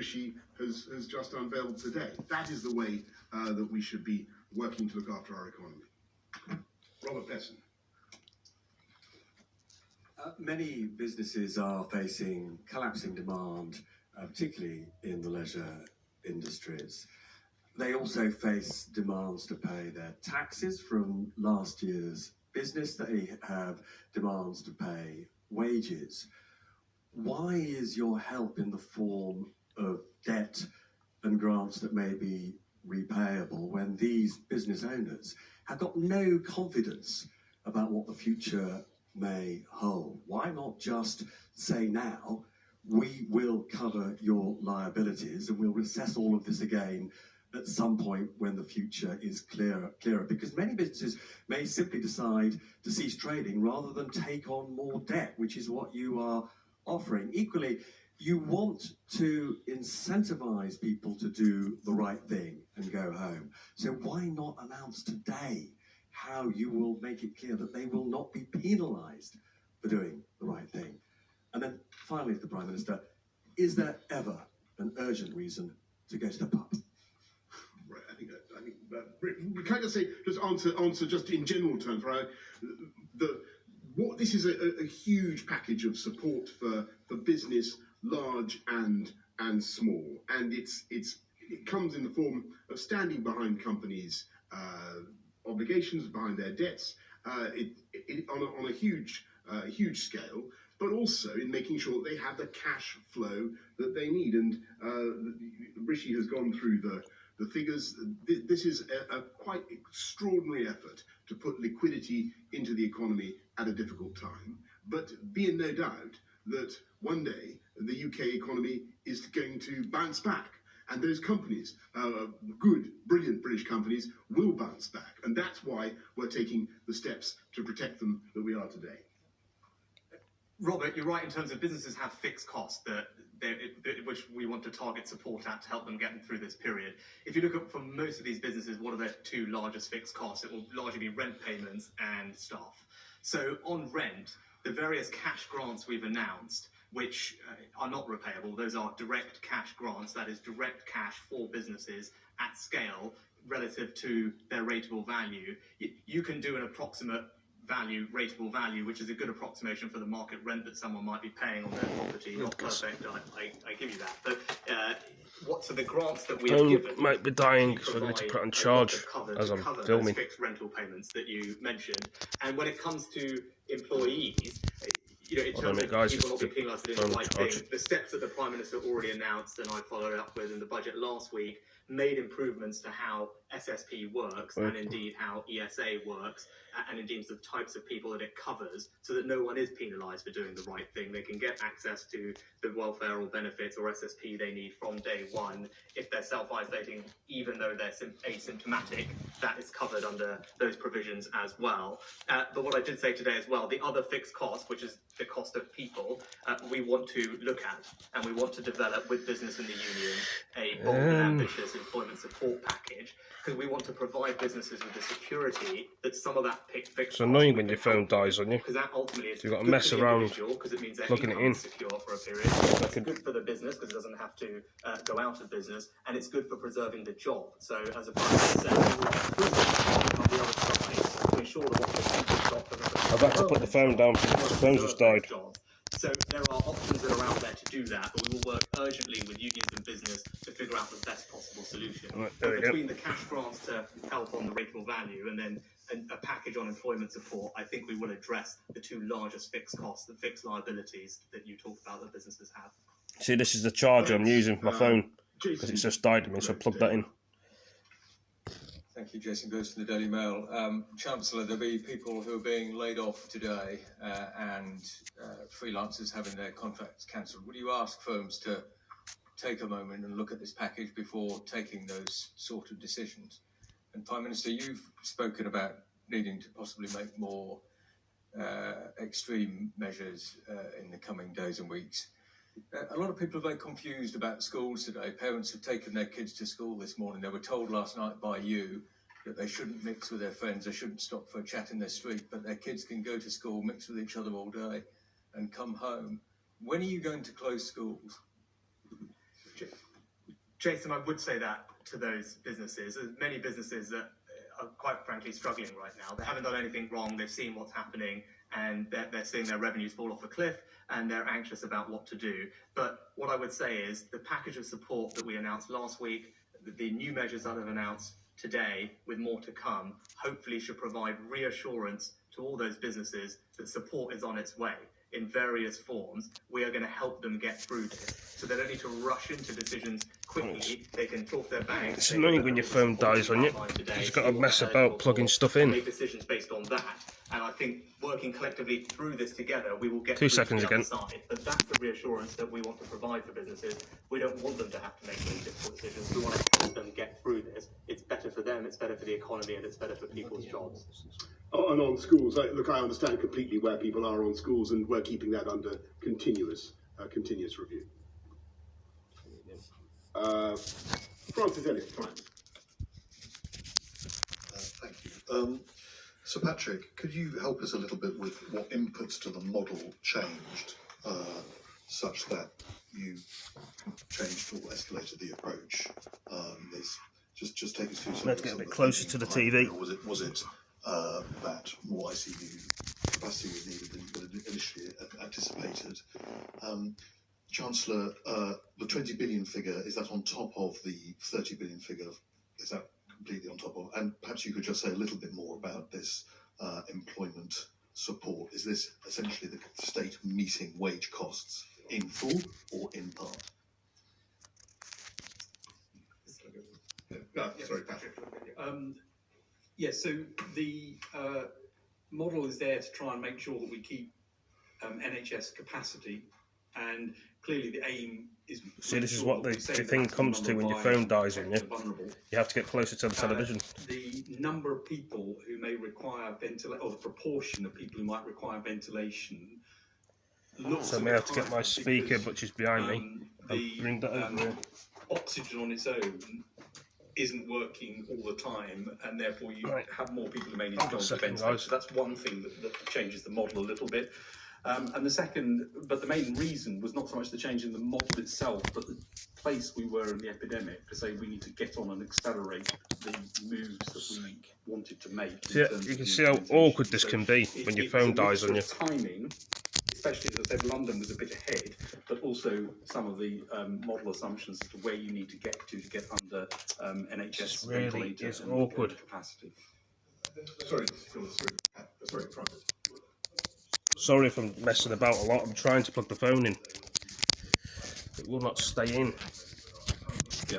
Rishi has just unveiled today. That is the way that we should be working to look after our economy. Robert Besson. Many businesses are facing collapsing demand, particularly in the leisure industries. They also face demands to pay their taxes from last year's business. They have demands to pay wages. Why is your help in the form of debt and grants that may be repayable when these business owners have got no confidence about what the future may hold? Why not just say now, we will cover your liabilities and we'll assess all of this again at some point when the future is clearer? Because many businesses may simply decide to cease trading rather than take on more debt, which is what you are offering. Equally, you want to incentivize people to do the right thing and go home. So why not announce today how you will make it clear that they will not be penalised for doing the right thing? And then finally, to the Prime Minister, is there ever an urgent reason to go to the pub? Right, I think can I just say, answer just in general terms, right? This is a huge package of support for business, large and small, and it comes in the form of standing behind companies' obligations, behind their debts, on a huge scale, but also in making sure that they have the cash flow that they need. And Rishi has gone through the figures. This is a quite extraordinary effort to put liquidity into the economy at a difficult time. But be in no doubt that one day the UK economy is going to bounce back. And those companies, good, brilliant British companies, will bounce back. And that's why we're taking the steps to protect them that we are today. Robert, you're right in terms of businesses have fixed costs which we want to target support at to help them get through this period. If you look at, for most of these businesses, what are their two largest fixed costs? It will largely be rent payments and staff. So on rent, the various cash grants we've announced, which are not repayable, those are direct cash grants, that is direct cash for businesses at scale relative to their rateable value. You can do an approximate rateable value, which is a good approximation for the market rent that someone might be paying on their property. Not perfect, I give you that. But so the grants that we have given might be dying, so we're going to put on charge as I'm filming. Those fixed rental payments that you mentioned. And when it comes to employees, in terms of people not being penalised for doing the right thing, the steps that the Prime Minister already announced and I followed up with in the budget last week made improvements to how SSP works and indeed how ESA works and indeed the types of people that it covers, so that no one is penalised for doing the right thing. They can get access to the welfare or benefits or SSP they need from day one. If they're self-isolating, even though they're asymptomatic, that is covered under those provisions as well. But what I did say today as well, the other fixed cost, which is the cost of people, we want to look at and we want to develop with business and the union a bold and ambitious employment support package, because we want to provide businesses with the security that some of that fixed it's annoying when your phone dies on you. Because that ultimately is so you've got to mess around because it means plugging it in. Secure for a period. It's good for the business because it doesn't have to go out of business, and it's good for preserving the job. So as a Prime Minister said, we will improve on the other side to ensure that what the job doesn't. I've had to put the phone down because the phone just died. So there are options that are out there to do that, but we will work urgently with unions and business to figure out the best possible solution. Right, between the cash grants to help on the rateable value and then a package on employment support, I think we will address the two largest fixed costs, the fixed liabilities that you talked about that businesses have. See, this is the charger I'm using for my phone because it's just died on me, so I plugged that in. Thank you, Jason Ghost from the Daily Mail. Chancellor, there'll be people who are being laid off today and freelancers having their contracts cancelled. Would you ask firms to take a moment and look at this package before taking those sort of decisions? And Prime Minister, you've spoken about needing to possibly make more extreme measures in the coming days and weeks. A lot of people are very confused about schools today. Parents have taken their kids to school this morning. They were told last night by you that they shouldn't mix with their friends, they shouldn't stop for a chat in their street, but their kids can go to school, mix with each other all day and come home. When are you going to close schools? Jason, I would say that to those businesses. There's many businesses that are quite frankly struggling right now. They haven't done anything wrong. They've seen what's happening, and they're seeing their revenues fall off a cliff, and they're anxious about what to do. But what I would say is the package of support that we announced last week, the new measures that I've announced today, with more to come, hopefully should provide reassurance to all those businesses that support is on its way in various forms. We are going to help them get through this, so they don't need to rush into decisions quickly. They can talk their banks. It's annoying when your phone dies on you. You've got to mess about plugging stuff in. Make decisions based on that, and I think working collectively through this together, we will get 2 seconds again. Side. But that's the reassurance that we want to provide for businesses. We don't want them to have to make those difficult decisions. We want to help them get through this. It's better for them, it's better for the economy, and it's better for people's jobs. And on schools, look, I understand completely where people are on schools, and we're keeping that under continuous review. Francis Elliott, Times. Thank you. Sir Patrick, could you help us a little bit with what inputs to the model changed such that you changed or escalated the approach? Just take us through some. Let's get a bit closer to the TV. Was it that more ICU capacity was needed than initially anticipated? Chancellor, the 20 billion figure, is that on top of the 30 billion figure? Is that completely on top of? And perhaps you could just say a little bit more about this employment support. Is this essentially the state meeting wage costs in full or in part? No, sorry, Patrick. Yes, so the model is there to try and make sure that we keep NHS capacity, and clearly the aim is... See, this is what the thing comes to when your phone dies on you. You have to get closer to the television. The number of people who may require ventilation, or the proportion of people who might require ventilation... So I may have to get my speaker, which is behind me. I'll bring that over here. Oxygen on its own isn't working all the time, and therefore you have more people who may need to go on the ventilator. So that's one thing that changes the model a little bit. And the second, but the main reason was not so much the change in the model itself, but the place we were in the epidemic, to say we need to get on and accelerate the moves that we wanted to make. Yeah, you can see how awkward this can be when your phone dies on you. Timing, especially as I said, London was a bit ahead, but also some of the model assumptions as to where you need to get under NHS ventilator and awkward capacity. Sorry, Francis. Sorry if I'm messing about a lot. I'm trying to plug the phone in. It will not stay in. Yeah.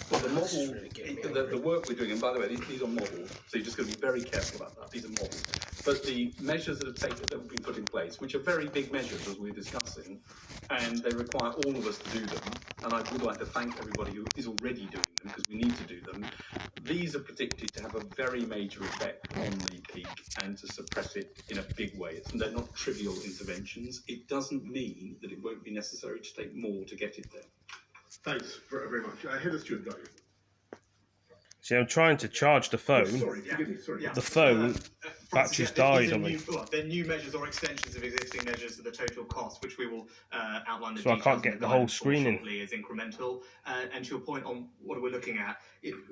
Well, the model, the work we're doing, and by the way, these are models, so you're just going to be very careful about that. These are models. But the measures that have been put in place, which are very big measures as we're discussing, and they require all of us to do them, and I would like to thank everybody who is already doing them, because we need to do them. These are predicted to have a very major effect on the peak and to suppress it in a big way. They're not trivial interventions. It doesn't mean that it won't be necessary to take more to get it there. Thanks very much. Heather Stewart, got you. See, I'm trying to charge the phone. Sorry. The phone battery's died on me. They're new measures or extensions of existing measures of the total cost, which we will outline. So I can't get the whole screen in. Is incremental. And to your point on what we're looking at,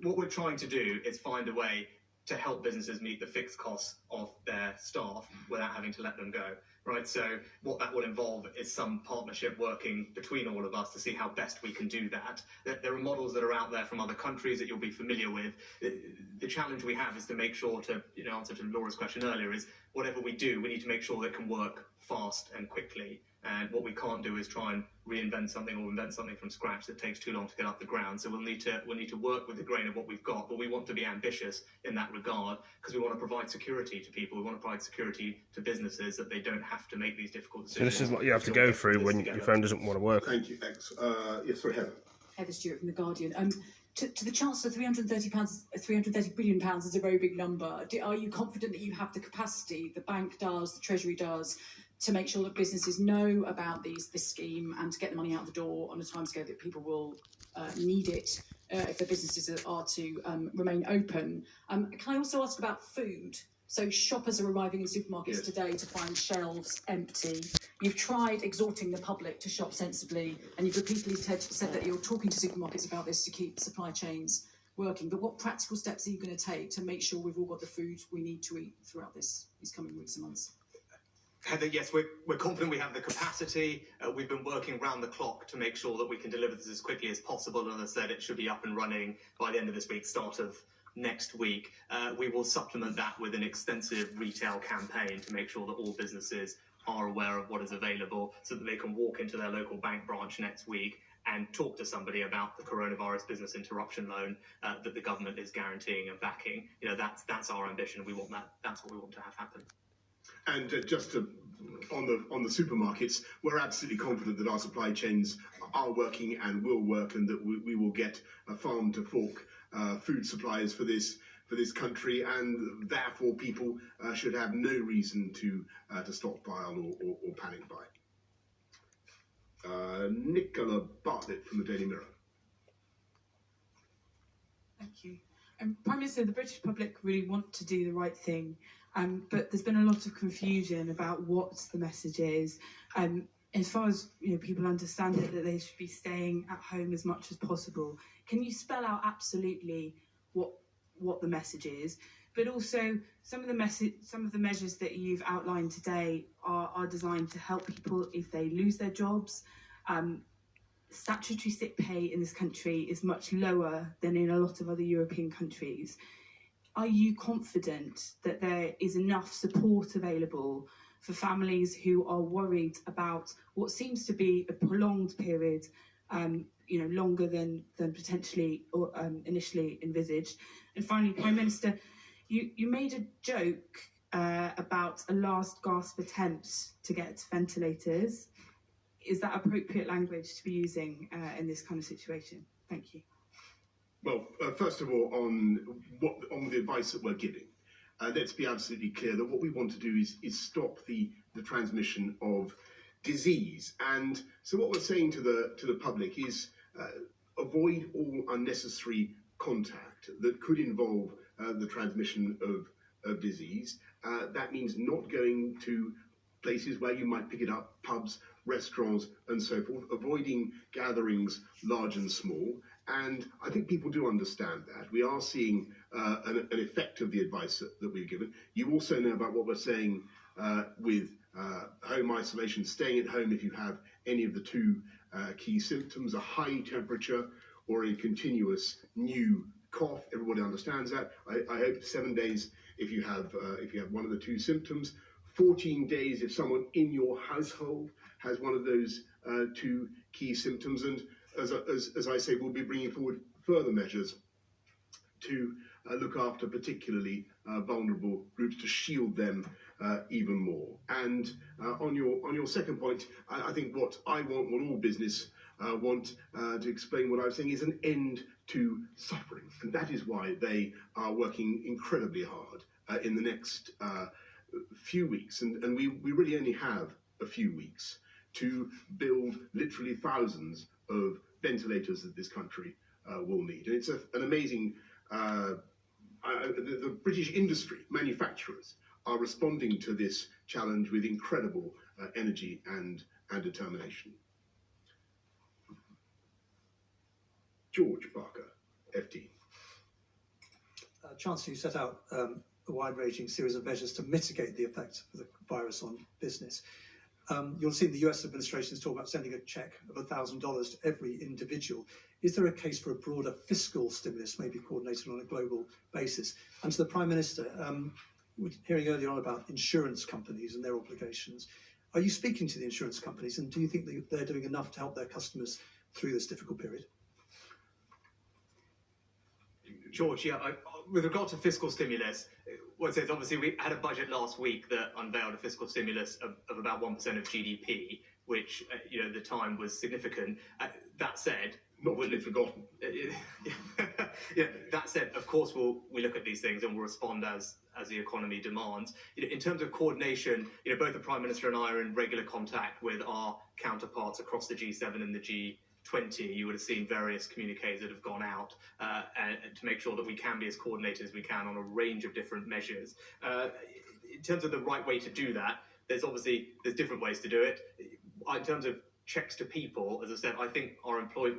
what we're trying to do is find a way to help businesses meet the fixed costs of their staff without having to let them go. Right, so what that will involve is some partnership working between all of us to see how best we can do that. There are models that are out there from other countries that you'll be familiar with. The challenge we have is to make sure to, answer to Laura's question earlier, is whatever we do, we need to make sure that it can work fast and quickly. And what we can't do is try and reinvent something or invent something from scratch that takes too long to get off the ground. So we'll need to work with the grain of what we've got, but we want to be ambitious in that regard because we want to provide security to people. We want to provide security to businesses that they don't have to make these difficult decisions. So this is what you have to go through when your phone doesn't want to work. Thank you, X. Yes, sorry, Heather. Heather Stewart from The Guardian. To the Chancellor, £330 billion is a very big number. Are you confident that you have the capacity, the bank does, the Treasury does, to make sure that businesses know about this scheme and to get the money out the door on a timescale that people will need it if their businesses are to remain open? Can I also ask about food? So shoppers are arriving in supermarkets today to find shelves empty. You've tried exhorting the public to shop sensibly, and you've repeatedly said that you're talking to supermarkets about this to keep supply chains working. But what practical steps are you going to take to make sure we've all got the food we need to eat throughout these coming weeks and months? Heather, yes, we're confident we have the capacity. We've been working round the clock to make sure that we can deliver this as quickly as possible. And as I said, it should be up and running by the end of this week, start of next week. We will supplement that with an extensive retail campaign to make sure that all businesses are aware of what is available so that they can walk into their local bank branch next week and talk to somebody about the coronavirus business interruption loan that the government is guaranteeing and backing. You know, that's our ambition. We want that. That's what we want to have happen. And on the supermarkets, we're absolutely confident that our supply chains are working and will work, and that we will get farm to fork food supplies for this country, and therefore people should have no reason to stockpile or panic buy. Nicola Bartlett from the Daily Mirror. Thank you. Prime Minister, the British public really want to do the right thing, but there's been a lot of confusion about what the message is. As far as people understand it, that they should be staying at home as much as possible. Can you spell out absolutely what the message is? But also, some of the measures that you've outlined today are designed to help people if they lose their jobs. Statutory sick pay in this country is much lower than in a lot of other European countries. Are you confident that there is enough support available for families who are worried about what seems to be a prolonged period, longer than potentially or initially envisaged? And finally, Prime Minister, you made a joke about a last gasp attempt to get ventilators. Is that appropriate language to be using in this kind of situation? Thank you. Well, first of all, on the advice that we're giving, let's be absolutely clear that what we want to do is stop the transmission of disease. And so what we're saying to the public is avoid all unnecessary contact that could involve the transmission of disease. That means not going to places where you might pick it up, pubs, restaurants, and so forth, avoiding gatherings large and small. And I think people do understand that. We are seeing an effect of the advice that we've given. You also know about what we're saying with home isolation, staying at home if you have any of the two key symptoms, a high temperature or a continuous new cough. Everybody understands that. I hope 7 days if you have one of the two symptoms, 14 days if someone in your household has one of those two key symptoms. And as I say, we'll be bringing forward further measures to look after particularly vulnerable groups, to shield them even more. And on your second point, I think what I want, what all business want to explain what I was saying, is an end to suffering. And that is why they are working incredibly hard in the next few weeks. And we really only have a few weeks to build literally thousands of ventilators that this country will need. And it's an amazing, the British industry, manufacturers, are responding to this challenge with incredible energy and determination. George Barker, FT. Chancellor, you set out a wide-ranging series of measures to mitigate the effects of the virus on business. You'll see the US administration is talking about sending a cheque of $1,000 to every individual. Is there a case for a broader fiscal stimulus, maybe coordinated on a global basis? And to the Prime Minister, we're hearing earlier on about insurance companies and their obligations. Are you speaking to the insurance companies, and do you think that they're doing enough to help their customers through this difficult period? George, yeah, with regard to fiscal stimulus, what it says, obviously we had a budget last week that unveiled a fiscal stimulus of about 1% of GDP, which, the time was significant. That said, not really forgotten. That said, of course, we look at these things and we'll respond as the economy demands. In terms of coordination, both the Prime Minister and I are in regular contact with our counterparts across the G7 and the G20. You would have seen various communiques that have gone out to make sure that we can be as coordinated as we can on a range of different measures. In terms of the right way to do that, There's different ways to do it. In terms of checks to people, as I said, I think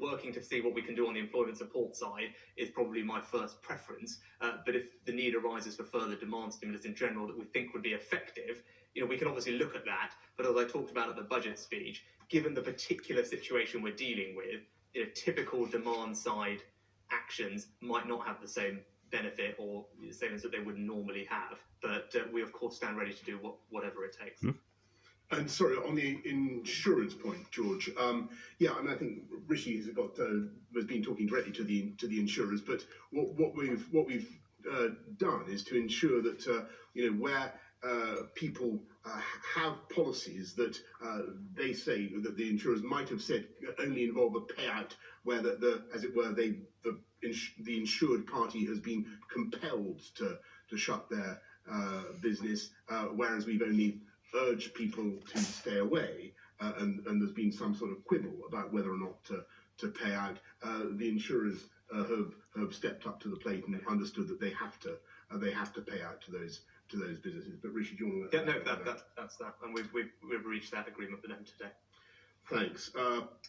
working to see what we can do on the employment support side is probably my first preference. But if the need arises for further demand stimulus in general that we think would be effective, we can obviously look at that. But as I talked about at the budget speech, given the particular situation we're dealing with, typical demand side actions might not have the same benefit or savings that they would normally have. But we of course stand ready to do whatever it takes. And sorry, on the insurance point, George. I think Rishi has been talking directly to the insurers. But what we've done is to ensure that where people have policies that they say that the insurers might have said only involve a payout, where the insured party has been compelled to shut their business, whereas we've only urged people to stay away, and there's been some sort of quibble about whether or not to pay out. The insurers have stepped up to the plate and understood that they have to pay out to those businesses. But Rishi, do you want to? Yeah, no, that's that, and we've reached that agreement with them today. Thanks,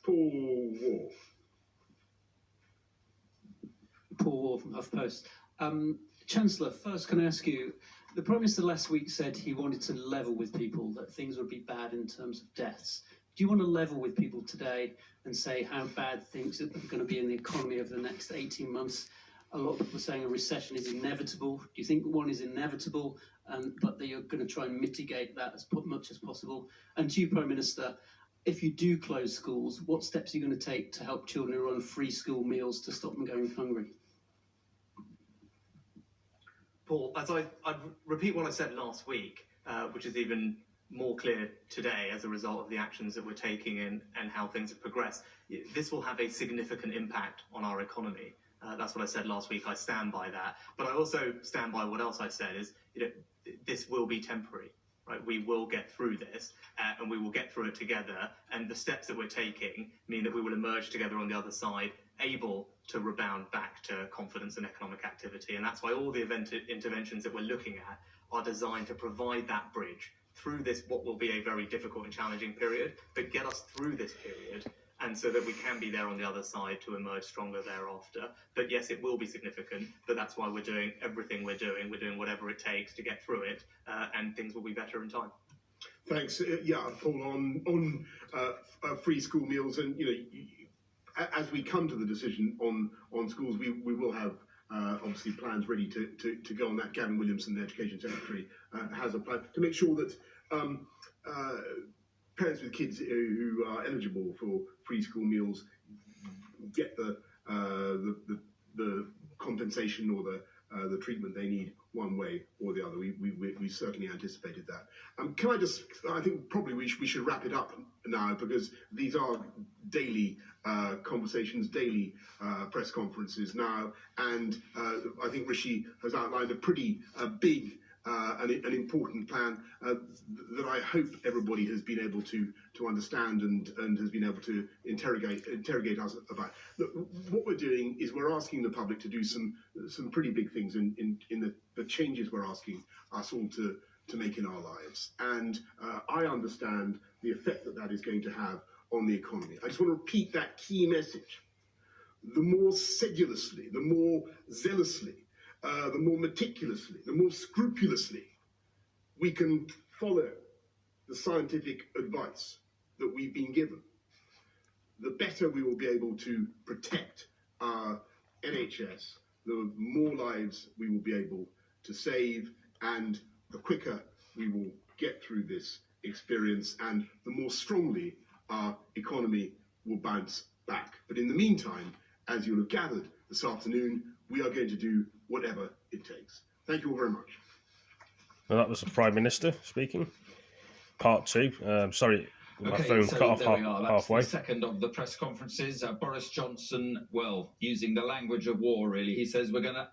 Paul Wall. Paul Wall from HuffPost. Chancellor, first, can I ask you? The Prime Minister last week said he wanted to level with people, that things would be bad in terms of deaths. Do you want to level with people today and say how bad things are going to be in the economy over the next 18 months? A lot of people are saying a recession is inevitable. Do you think one is inevitable, but that you're going to try and mitigate that as much as possible? And to you, Prime Minister, if you do close schools, what steps are you going to take to help children who are on free school meals to stop them going hungry? Paul, as I'd repeat what I said last week, which is even more clear today as a result of the actions that we're taking and how things have progressed. This will have a significant impact on our economy. That's what I said last week. I stand by that. But I also stand by what else I said is, this will be temporary. Right? We will get through this, and we will get through it together. And the steps that we're taking mean that we will emerge together on the other side, able to rebound back to confidence and economic activity. And that's why all the interventions that we're looking at are designed to provide that bridge through this, what will be a very difficult and challenging period, but get us through this period, and so that we can be there on the other side to emerge stronger thereafter. But yes, it will be significant, but that's why we're doing everything we're doing. We're doing whatever it takes to get through it, and things will be better in time. Thanks. Paul, on free school meals, and as we come to the decision on schools, we will have obviously plans ready to go on that. Gavin Williamson, the Education Secretary, has a plan to make sure that parents with kids who are eligible for free school meals get the compensation or the treatment they need one way or the other. We certainly anticipated that. I think probably we should wrap it up now, because these are daily conversations, daily press conferences now, and I think Rishi has outlined a pretty big an important plan that I hope everybody has been able to understand and has been able to interrogate us about. Look, what we're doing is we're asking the public to do some pretty big things in the changes we're asking us all to make in our lives, and I understand the effect that is going to have on the economy. I just want to repeat that key message. The more sedulously, the more zealously, the more meticulously, the more scrupulously we can follow the scientific advice that we've been given, the better we will be able to protect our NHS, the more lives we will be able to save, and the quicker we will get through this experience, and the more strongly our economy will bounce back. But in the meantime, as you'll have gathered this afternoon, we are going to do whatever it takes. Thank you all very much. Well, that was the Prime Minister speaking. Part two. Sorry, my phone cut off halfway. The second of the press conferences. Boris Johnson, using the language of war, really. He says we're going to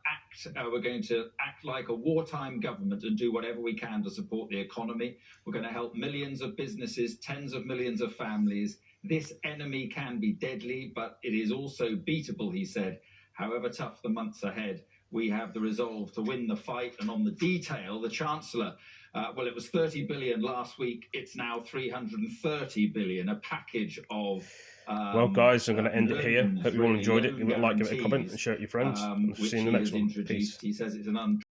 act like a wartime government and do whatever we can to support the economy. We're going to help millions of businesses, tens of millions of families. This enemy can be deadly, but it is also beatable, he said. However tough the months ahead, we have the resolve to win the fight. And on the detail, the Chancellor Well, it was 30 billion last week. It's now 330 billion. A package of well, guys, I'm going to end it here. Hope you all enjoyed it. Give it a like, give it a comment, and share it with your friends. See you in the next one. Peace. He says it's an